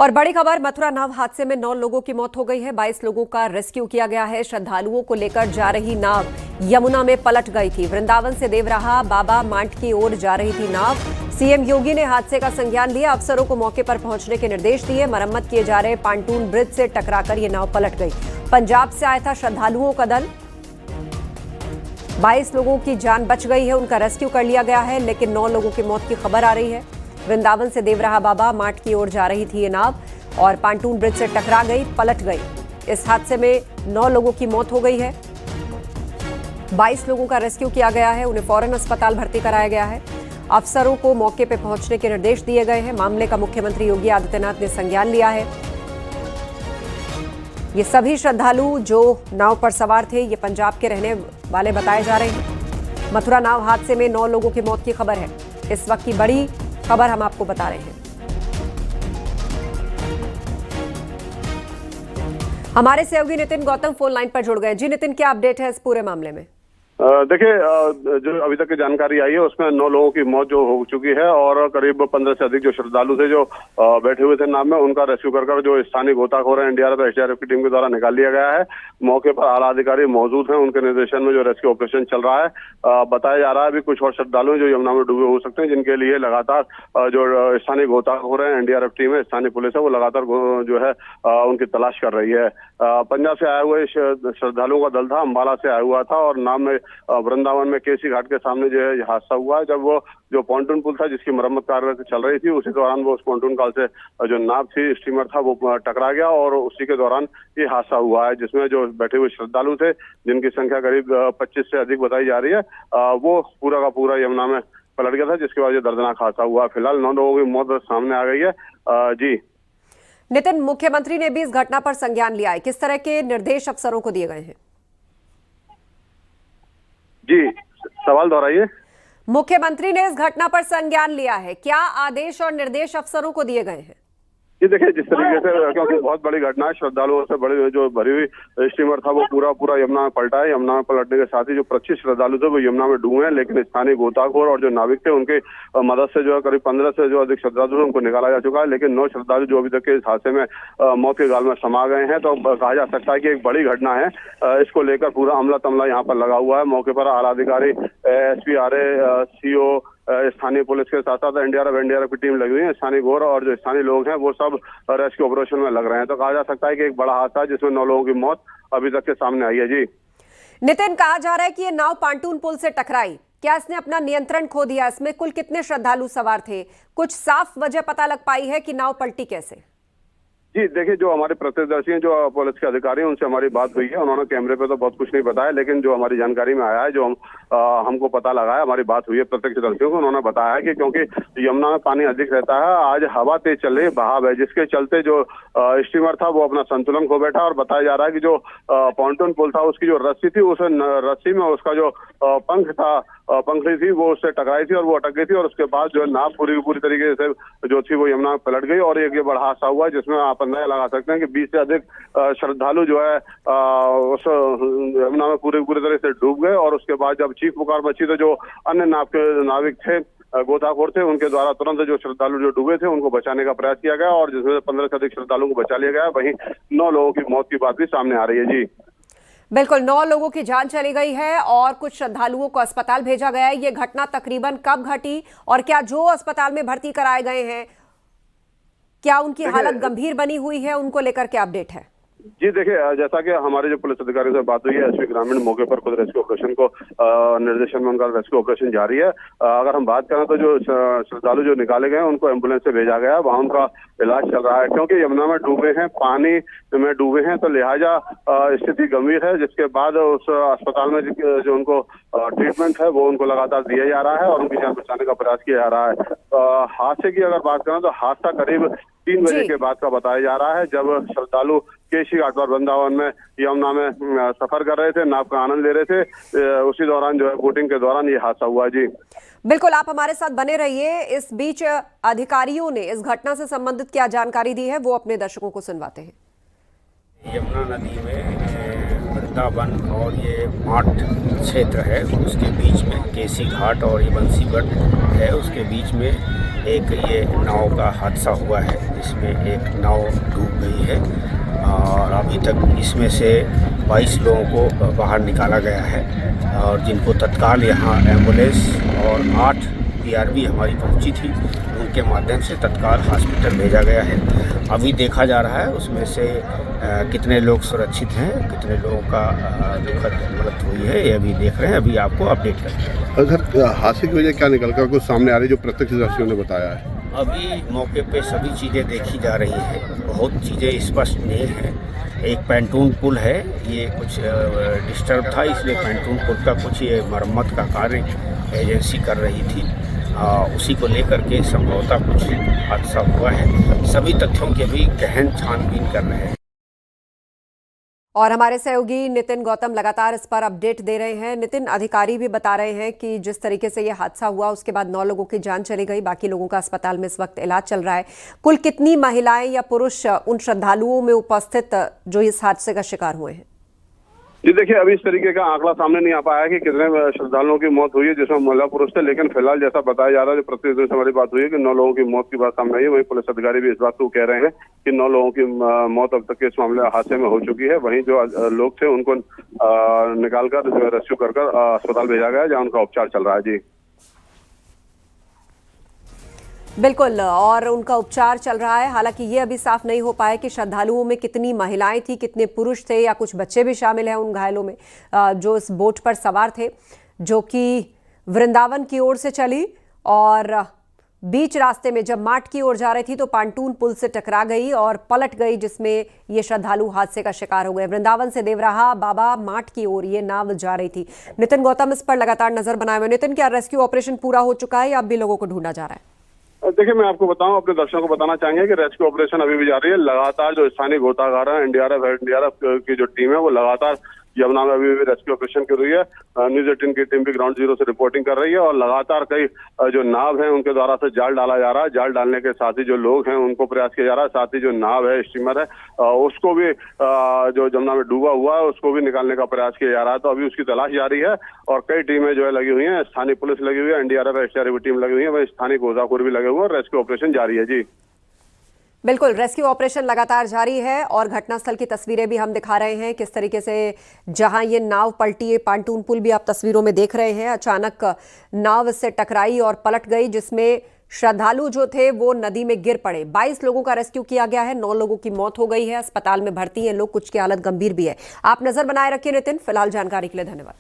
और बड़ी खबर, मथुरा नाव हादसे में 9 लोगों की मौत हो गई है। 22 लोगों का रेस्क्यू किया गया है। श्रद्धालुओं को लेकर जा रही नाव यमुना में पलट गई थी। वृंदावन से देवराहा बाबा मांट की ओर जा रही थी नाव। सीएम योगी ने हादसे का संज्ञान लिया, अफसरों को मौके पर पहुंचने के निर्देश दिए। मरम्मत किए जा रहे पांटून ब्रिज से टकराकर यह नाव पलट गई। पंजाब से आया था श्रद्धालुओं का दल। 22 लोगों की जान बच गई है, उनका रेस्क्यू कर लिया गया है, लेकिन 9 लोगों की मौत की खबर आ रही है। वृंदावन से देवराहा बाबा माट की ओर जा रही थी ये नाव और पांटून ब्रिज से टकरा गई, पलट गई। इस हादसे में 9 लोगों की मौत हो गई है। 22 लोगों का रेस्क्यू किया गया है, उन्हें फौरन अस्पताल भर्ती कराया गया है। अफसरों को मौके पर पहुंचने के निर्देश दिए गए हैं। मामले का मुख्यमंत्री योगी आदित्यनाथ ने संज्ञान लिया है। ये सभी श्रद्धालु जो नाव पर सवार थे, ये पंजाब के रहने वाले बताए जा रहे हैं। मथुरा नाव हादसे में 9 लोगों की मौत की खबर है। इस वक्त की बड़ी खबर हम आपको बता रहे हैं। हमारे सहयोगी नितिन गौतम फोन लाइन पर जुड़ गए। जी नितिन, क्या अपडेट है इस पूरे मामले में? देखिए, जो अभी तक की जानकारी आई है उसमें 9 लोगों की मौत जो हो चुकी है और करीब 15 से अधिक जो श्रद्धालु थे जो बैठे हुए थे नाव में, उनका रेस्क्यू कर जो स्थानीय गोताखोर है एनडीआरएफ एसडीआरएफ की टीम के द्वारा निकाल लिया गया है। मौके पर आला अधिकारी मौजूद हैं, उनके निर्देशन में जो रेस्क्यू ऑपरेशन चल रहा है। बताया जा रहा है अभी कुछ और श्रद्धालु जो यमुना में डूबे हो सकते हैं, जिनके लिए लगातार जो स्थानीय गोताखोर है एनडीआरएफ टीम है, स्थानीय पुलिस है, वो लगातार जो है उनकी तलाश कर रही है। पंजाब से आए हुए श्रद्धालुओं का दल था, अम्बाला से आया हुआ था और नाव में वृंदावन में केसी घाट के सामने जो है हादसा हुआ है। जब वो जो पॉन्टून पुल था जिसकी मरम्मत कार्य चल रही थी, उसी दौरान वो उस पॉन्टून काल से जो नाव थी, स्टीमर था, वो टकरा गया और उसी के दौरान ये हादसा हुआ है, जिसमें जो बैठे हुए श्रद्धालु थे जिनकी संख्या करीब 25 से अधिक बताई जा रही है, वो पूरा का पूरा यमुना में पलट गया था, जिसके बाद ये दर्दनाक हादसा हुआ। फिलहाल 9 लोगों की मौत सामने आ गई है। जी नितिन, मुख्यमंत्री ने भी इस घटना पर संज्ञान लिया है, किस तरह के निर्देश अफसरों को दिए गए हैं? जी, सवाल दोहराइए। मुख्यमंत्री ने इस घटना पर संज्ञान लिया है, क्या आदेश और निर्देश अफसरों को दिए गए हैं? ये देखिए, जिस तरीके से, क्योंकि बहुत बड़ी घटना है, श्रद्धालुओं से बड़ी जो भरी हुई स्टीमर था वो पूरा यमुना में पलटा है। यमुना में पलटने के साथ ही जो 25 श्रद्धालु थे वो यमुना में डूबे हैं, लेकिन स्थानीय गोताखोर और जो नाविक थे उनके मदद से जो है करीब 15 से जो अधिक श्रद्धालु थे उनको निकाला जा चुका है। लेकिन 9 श्रद्धालु जो अभी तक के इस हादसे में मौत के गाल में समा गए हैं। तो कहा जा सकता है कि एक बड़ी घटना है। इसको लेकर पूरा अमला तमला यहाँ पर लगा हुआ है। मौके पर आला अधिकारी, एसपी, आरए, सीओ, स्थानीय पुलिस के साथ साथ एनडीआरएफ की टीम लगी हुई है। स्थानीय गोर और जो स्थानीय लोग हैं वो सब रेस्क्यू ऑपरेशन में लग रहे हैं। तो कहा जा सकता है कि एक बड़ा हादसा है जिसमें 9 लोगों की मौत अभी तक के सामने आई है। जी नितिन, कहा जा रहा है कि ये नाव पांटून पुल से टकराई, क्या इसने अपना नियंत्रण खो दिया? इसमें कुल कितने श्रद्धालु सवार थे? कुछ साफ वजह पता लग पाई है कि नाव पलटी कैसे? जी देखिए, जो हमारे प्रत्यक्षदर्शी हैं, जो पुलिस के अधिकारी हैं, उनसे हमारी बात हुई है। उन्होंने कैमरे पे तो बहुत कुछ नहीं बताया, लेकिन जो हमारी जानकारी में आया है, जो हमको पता लगा है, हमारी बात हुई है प्रत्यक्षदर्शियों को, उन्होंने बताया है कि क्योंकि यमुना में पानी अधिक रहता है, आज हवा तेज चल रही, बहाव है, जिसके चलते जो स्टीमर था वो अपना संतुलन खो बैठा। और बताया जा रहा है कि जो पॉन्टून पुल था उसकी जो रस्सी थी, उस रस्सी में उसका जो पंखड़ी थी वो उससे टकराई थी और वो अटक गई थी। और उसके बाद जो है नाव पूरी तरीके से जो थी वो यमुना में पलट गई और एक ये बड़ा हादसा हुआ, जिसमें आप अंदाजा लगा सकते हैं कि 20 से अधिक श्रद्धालु जो है उस यमुना में पूरी तरह से डूब गए। और उसके बाद जब चीख पुकार मची तो जो अन्य नाविक थे, गोताखोर थे, उनके द्वारा तुरंत जो श्रद्धालु जो डूबे थे उनको बचाने का प्रयास किया गया और जिसमें 15 से अधिक श्रद्धालुओं को बचा लिया गया। वहीं 9 लोगों की मौत की बात भी सामने आ रही है। जी बिल्कुल, 9 लोगों की जान चली गई है और कुछ श्रद्धालुओं को अस्पताल भेजा गया है। ये घटना तकरीबन कब घटी और क्या जो अस्पताल में भर्ती कराए गए हैं, क्या उनकी हालत गंभीर बनी हुई है? उनको लेकर क्या अपडेट है? जी देखिए, जैसा कि हमारे जो पुलिस अधिकारियों से बात हुई है, एसपी ग्रामीण मौके पर खुद रेस्क्यू ऑपरेशन को निर्देशन में उनका रेस्क्यू ऑपरेशन जारी है। अगर हम बात करें तो जो श्रद्धालु जो निकाले गए हैं उनको एम्बुलेंस से भेजा गया है, वहाँ उनका इलाज चल रहा है। क्योंकि यमुना में डूबे हैं, पानी में डूबे हैं, तो लिहाजा स्थिति गंभीर है, जिसके बाद उस अस्पताल में जो उनको ट्रीटमेंट है वो उनको लगातार दिया जा रहा है और उनकी जान बचाने का प्रयास किया जा रहा है। हादसे की अगर बात करें तो हादसा करीब 3 बजे के बाद का बताया जा रहा है, जब श्रद्धालु केसी घाट पर वृंदावन में यमुना में सफर कर रहे थे, नाव का आनंद ले रहे थे, उसी दौरान जो है बोटिंग के दौरान ये हादसा हुआ। जी बिल्कुल, आप हमारे साथ बने रहिए। इस बीच अधिकारियों ने इस घटना से संबंधित क्या जानकारी दी है वो अपने दर्शकों को सुनवाते हैं। यमुना नदी में वृंदावन और ये माठ क्षेत्र है उसके बीच में केसी घाट और ये बंसीगढ़ है उसके बीच में एक ये नाव का हादसा हुआ है जिसमें एक नाव डूब गई है और अभी तक इसमें से 22 लोगों को बाहर निकाला गया है और जिनको तत्काल यहाँ एम्बुलेंस और 8 PRV हमारी पहुँची थी उनके माध्यम से तत्काल हॉस्पिटल भेजा गया है। अभी देखा जा रहा है उसमें से कितने लोग सुरक्षित हैं, कितने लोगों का दुखद मृत्यु हुई है, ये अभी देख रहे हैं, अभी आपको अपडेट करेंगे। सर हादसे की वजह क्या निकल कर कुछ सामने आ रही जो प्रत्यक्षदर्शियों ने बताया है? अभी मौके पे सभी चीज़ें देखी जा रही हैं, बहुत चीज़ें स्पष्ट नहीं हैं। एक पैंटून पुल है, ये कुछ डिस्टर्ब था इसलिए पैंटून पुल का कुछ ये मरम्मत का कार्य एजेंसी कर रही थी, उसी को लेकर के संभवतः कुछ हादसा हुआ है। सभी तथ्यों की भी गहन छानबीन कर रहे हैं और हमारे सहयोगी नितिन गौतम लगातार इस पर अपडेट दे रहे हैं। नितिन, अधिकारी भी बता रहे हैं कि जिस तरीके से यह हादसा हुआ उसके बाद 9 लोगों की जान चली गई, बाकी लोगों का अस्पताल में इस वक्त इलाज चल रहा है। कुल कितनी महिलाएं या पुरुष उन श्रद्धालुओं में उपस्थित जो इस हादसे का शिकार हुए हैं? जी देखिए, अभी इस तरीके का आंकड़ा सामने नहीं आ पाया है कि कितने श्रद्धालुओं की मौत हुई है जिसमें महिला पुरुष थे, लेकिन फिलहाल जैसा बताया जा रहा है, जो प्रतिनिधियों से हमारी बात हुई है कि 9 लोगों की मौत की बात सामने आई है। वहीं पुलिस अधिकारी भी इस बात को कह रहे हैं कि 9 लोगों की मौत अब तक के इस मामले हादसे में हो चुकी है। वहीं जो लोग थे उनको निकालकर जो रेस्क्यू कर अस्पताल भेजा गया जहाँ उनका उपचार चल रहा है। जी बिल्कुल, और उनका उपचार चल रहा है। हालांकि ये अभी साफ नहीं हो पाया कि श्रद्धालुओं में कितनी महिलाएं थी, कितने पुरुष थे या कुछ बच्चे भी शामिल हैं उन घायलों में जो इस बोट पर सवार थे, जो कि वृंदावन की ओर से चली और बीच रास्ते में जब माठ की ओर जा रही थी तो पांटून पुल से टकरा गई और पलट गई, जिसमें ये श्रद्धालु हादसे का शिकार हो गए। वृंदावन से देवराहा बाबा माठ की ओर ये नाव जा रही थी। नितिन गौतम इस पर लगातार नजर बनाए हुए। नितिन, क्या रेस्क्यू ऑपरेशन पूरा हो चुका है या अब भी लोगों को ढूंढा जा रहा है? देखिए, मैं आपको बताऊं, अपने दर्शकों को बताना चाहेंगे कि रेस्क्यू ऑपरेशन अभी भी जारी है। लगातार जो स्थानीय गोताखोर है, एनडीआरएफ की जो टीम है वो लगातार यमुना में अभी भी रेस्क्यू ऑपरेशन कर रही है। न्यूज़ 18 की टीम भी ग्राउंड जीरो से रिपोर्टिंग कर रही है और लगातार कई जो नाव है उनके द्वारा से जाल डाला जा रहा है। जाल डालने के साथ ही जो लोग हैं उनको प्रयास किया जा रहा है, साथ ही जो नाव है, स्टीमर है, उसको भी जो जमुना में डूबा हुआ है उसको भी निकालने का प्रयास किया जा रहा है। तो अभी उसकी तलाश जारी है और कई टीमें जो है लगी हुई है, स्थानीय पुलिस लगी हुई है, एनडीआरएफ एसडीआरएफ की टीम लगी हुई है, वही स्थानीय गोताखोर भी लगे हुए हैं। रेस्क्यू ऑपरेशन जारी है। जी बिल्कुल, रेस्क्यू ऑपरेशन लगातार जारी है और घटनास्थल की तस्वीरें भी हम दिखा रहे हैं किस तरीके से जहां ये नाव पलटी है, पांटून पुल भी आप तस्वीरों में देख रहे हैं, अचानक नाव इससे टकराई और पलट गई, जिसमें श्रद्धालु जो थे वो नदी में गिर पड़े। 22 लोगों का रेस्क्यू किया गया है, 9 लोगों की मौत हो गई है, अस्पताल में भर्ती हैं लोग, कुछ की हालत गंभीर भी है। आप नजर बनाए रखिए नितिन। फिलहाल जानकारी के लिए धन्यवाद।